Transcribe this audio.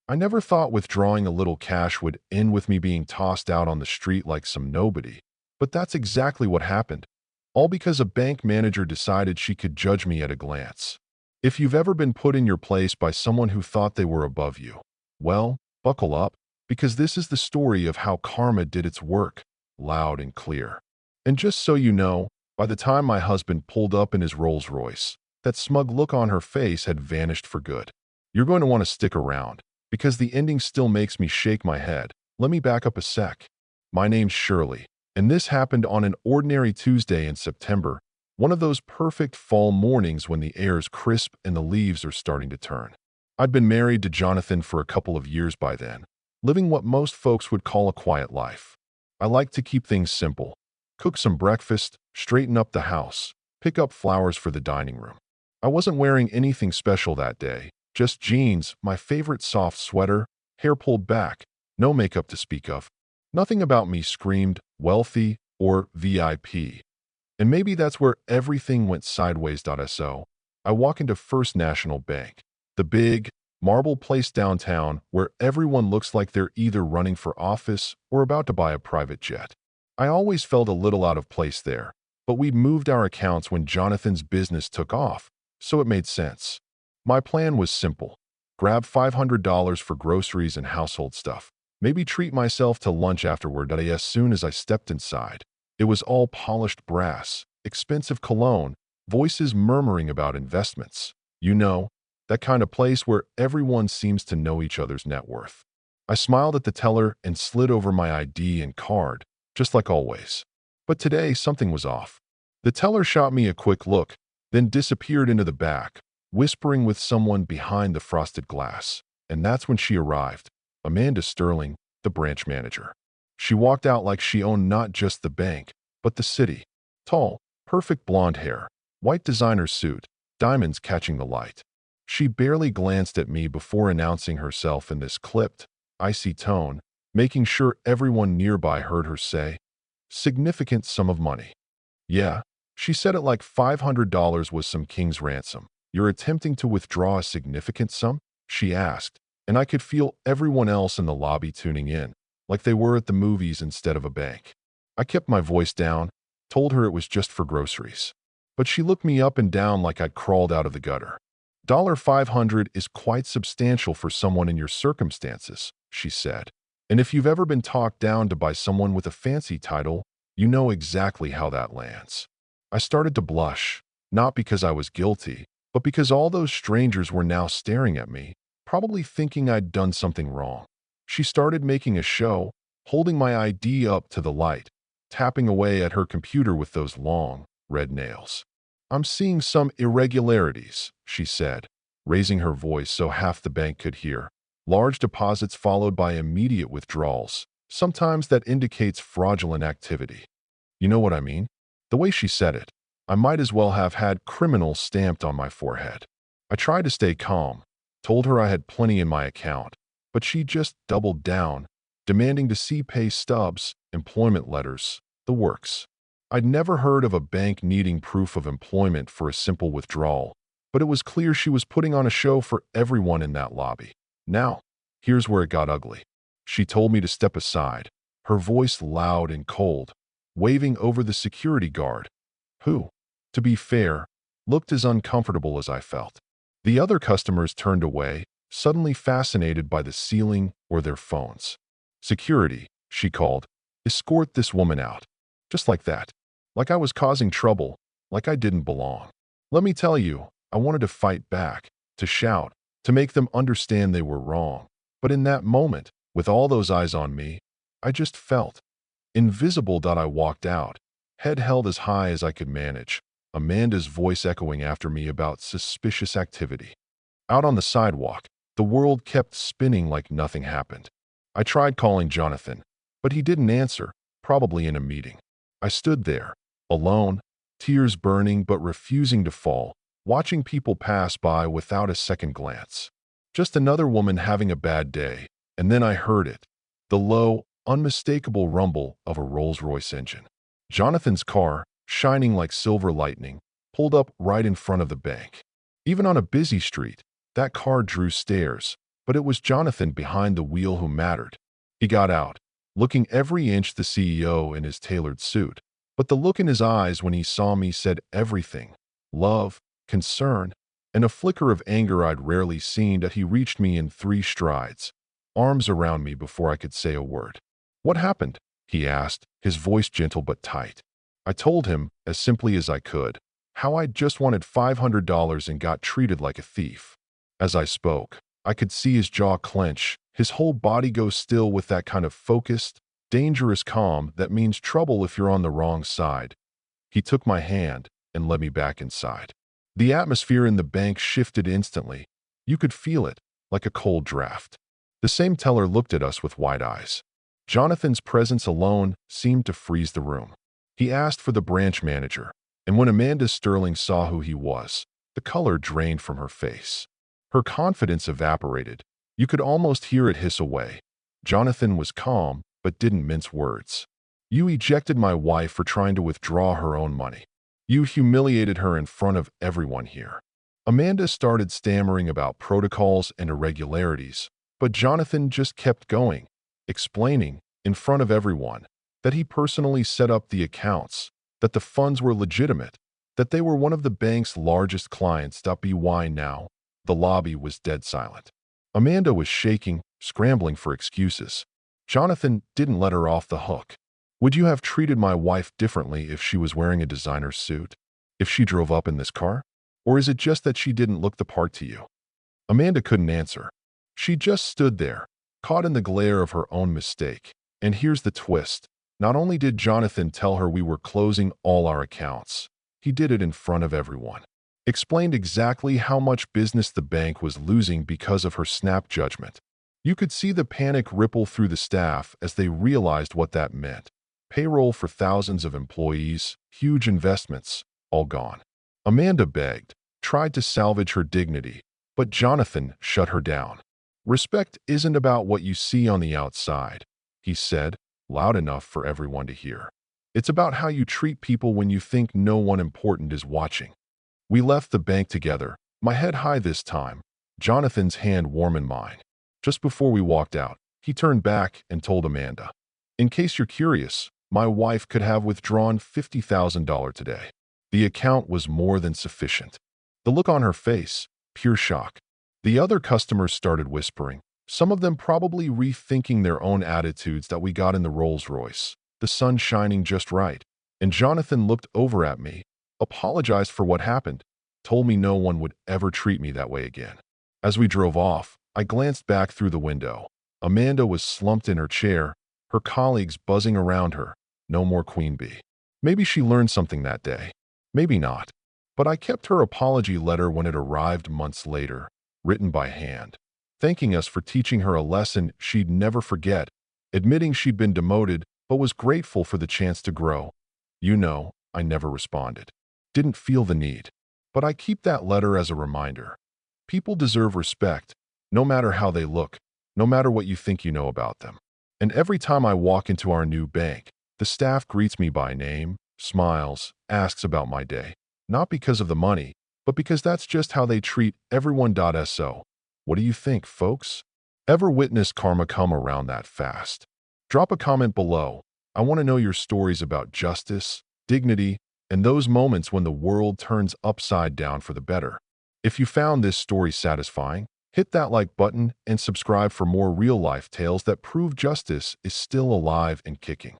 I never thought withdrawing a little cash would end with me being tossed out on the street like some nobody. But that's exactly what happened. All because a bank manager decided she could judge me at a glance. If you've ever been put in your place by someone who thought they were above you, well, buckle up, because this is the story of how karma did its work, loud and clear. And just so you know, by the time my husband pulled up in his Rolls Royce, that smug look on her face had vanished for good. You're going to want to stick around, because the ending still makes me shake my head. Let me back up a sec. My name's Shirley, and this happened on an ordinary Tuesday in September, one of those perfect fall mornings when the air's crisp and the leaves are starting to turn. I'd been married to Jonathan for a couple of years by then, living what most folks would call a quiet life. I like to keep things simple. Cook some breakfast, straighten up the house, pick up flowers for the dining room. I wasn't wearing anything special that day, just jeans, my favorite soft sweater, hair pulled back, no makeup to speak of. Nothing about me screamed wealthy or VIP. And maybe that's where everything went sideways. So I walk into First National Bank, the big, marble place downtown where everyone looks like they're either running for office or about to buy a private jet. I always felt a little out of place there, but we moved our accounts when Jonathan's business took off, so it made sense. My plan was simple. Grab $500 for groceries and household stuff. Maybe treat myself to lunch afterward. As soon as I stepped inside, it was all polished brass, expensive cologne, voices murmuring about investments. You know, that kind of place where everyone seems to know each other's net worth. I smiled at the teller and slid over my ID and card, just like always. But today, something was off. The teller shot me a quick look, then disappeared into the back, whispering with someone behind the frosted glass. And that's when she arrived, Amanda Sterling, the branch manager. She walked out like she owned not just the bank, but the city. Tall, perfect blonde hair, white designer suit, diamonds catching the light. She barely glanced at me before announcing herself in this clipped, icy tone, making sure everyone nearby heard her say, "Significant sum of money." Yeah, she said it like $500 was some king's ransom. "You're attempting to withdraw a significant sum?" she asked, and I could feel everyone else in the lobby tuning in, like they were at the movies instead of a bank. I kept my voice down, told her it was just for groceries. But she looked me up and down like I'd crawled out of the gutter. $500 is quite substantial for someone in your circumstances, she said. And if you've ever been talked down to by someone with a fancy title, you know exactly how that lands. I started to blush, not because I was guilty, but because all those strangers were now staring at me, probably thinking I'd done something wrong. She started making a show, holding my ID up to the light, tapping away at her computer with those long, red nails. "I'm seeing some irregularities," she said, raising her voice so half the bank could hear. "Large deposits followed by immediate withdrawals. Sometimes that indicates fraudulent activity." You know what I mean? The way she said it, I might as well have had criminal stamped on my forehead. I tried to stay calm, told her I had plenty in my account, but she just doubled down, demanding to see pay stubs, employment letters, the works. I'd never heard of a bank needing proof of employment for a simple withdrawal, but it was clear she was putting on a show for everyone in that lobby. Now, here's where it got ugly. She told me to step aside, her voice loud and cold, waving over the security guard, who, to be fair, looked as uncomfortable as I felt. The other customers turned away, suddenly fascinated by the ceiling or their phones. "Security," she called. "Escort this woman out." Just like that. Like I was causing trouble, like I didn't belong. Let me tell you, I wanted to fight back, to shout, to make them understand they were wrong. But in that moment, with all those eyes on me, I just felt invisible. I walked out, head held as high as I could manage, Amanda's voice echoing after me about suspicious activity. Out on the sidewalk, the world kept spinning like nothing happened. I tried calling Jonathan, but he didn't answer, probably in a meeting. I stood there, alone, tears burning but refusing to fall, watching people pass by without a second glance. Just another woman having a bad day, and then I heard it, the low, unmistakable rumble of a Rolls-Royce engine. Jonathan's car, shining like silver lightning, pulled up right in front of the bank. Even on a busy street, that car drew stares, But it was Jonathan behind the wheel who mattered. He got out, looking every inch the CEO in his tailored suit. But the look in his eyes when he saw me said everything. Love, concern, and a flicker of anger I'd rarely seen. That he reached me in 3 strides, arms around me before I could say a word. "What happened?" he asked, his voice gentle but tight. I told him, as simply as I could, how I'd just wanted $500 and got treated like a thief. As I spoke, I could see his jaw clench, his whole body go still with that kind of focused, dangerous calm that means trouble if you're on the wrong side. He took my hand and led me back inside. The atmosphere in the bank shifted instantly. You could feel it, like a cold draft. The same teller looked at us with wide eyes. Jonathan's presence alone seemed to freeze the room. He asked for the branch manager, and when Amanda Sterling saw who he was, the color drained from her face. Her confidence evaporated. You could almost hear it hiss away. Jonathan was calm, but didn't mince words. "You ejected my wife for trying to withdraw her own money. You humiliated her in front of everyone here." Amanda started stammering about protocols and irregularities, but Jonathan just kept going, explaining, in front of everyone, that he personally set up the accounts, that the funds were legitimate, that they were one of the bank's largest clients. Why now? The lobby was dead silent. Amanda was shaking, scrambling for excuses. Jonathan didn't let her off the hook. "Would you have treated my wife differently if she was wearing a designer suit? If she drove up in this car? Or is it just that she didn't look the part to you?" Amanda couldn't answer. She just stood there, caught in the glare of her own mistake. And here's the twist. Not only did Jonathan tell her we were closing all our accounts, he did it in front of everyone. Explained exactly how much business the bank was losing because of her snap judgment. You could see the panic ripple through the staff as they realized what that meant. Payroll for thousands of employees, huge investments, all gone. Amanda begged, tried to salvage her dignity, but Jonathan shut her down. "Respect isn't about what you see on the outside," he said, loud enough for everyone to hear. "It's about how you treat people when you think no one important is watching." We left the bank together, my head high this time, Jonathan's hand warm in mine. Just before we walked out, he turned back and told Amanda, "In case you're curious, my wife could have withdrawn $50,000 today." The account was more than sufficient. The look on her face, pure shock. The other customers started whispering, some of them probably rethinking their own attitudes. That we got in the Rolls-Royce, the sun shining just right. And Jonathan looked over at me, apologized for what happened, told me no one would ever treat me that way again. As we drove off, I glanced back through the window. Amanda was slumped in her chair, her colleagues buzzing around her. No more Queen Bee. Maybe she learned something that day. Maybe not. But I kept her apology letter when it arrived months later, written by hand, thanking us for teaching her a lesson she'd never forget, admitting she'd been demoted but was grateful for the chance to grow. I never responded. Didn't feel the need. But I keep that letter as a reminder. People deserve respect, no matter how they look, no matter what you think you know about them. And every time I walk into our new bank, the staff greets me by name, smiles, asks about my day. Not because of the money, but because that's just how they treat everyone. So, what do you think, folks? Ever witnessed karma come around that fast? Drop a comment below. I want to know your stories about justice, dignity, and those moments when the world turns upside down for the better. If you found this story satisfying, hit that like button and subscribe for more real-life tales that prove justice is still alive and kicking.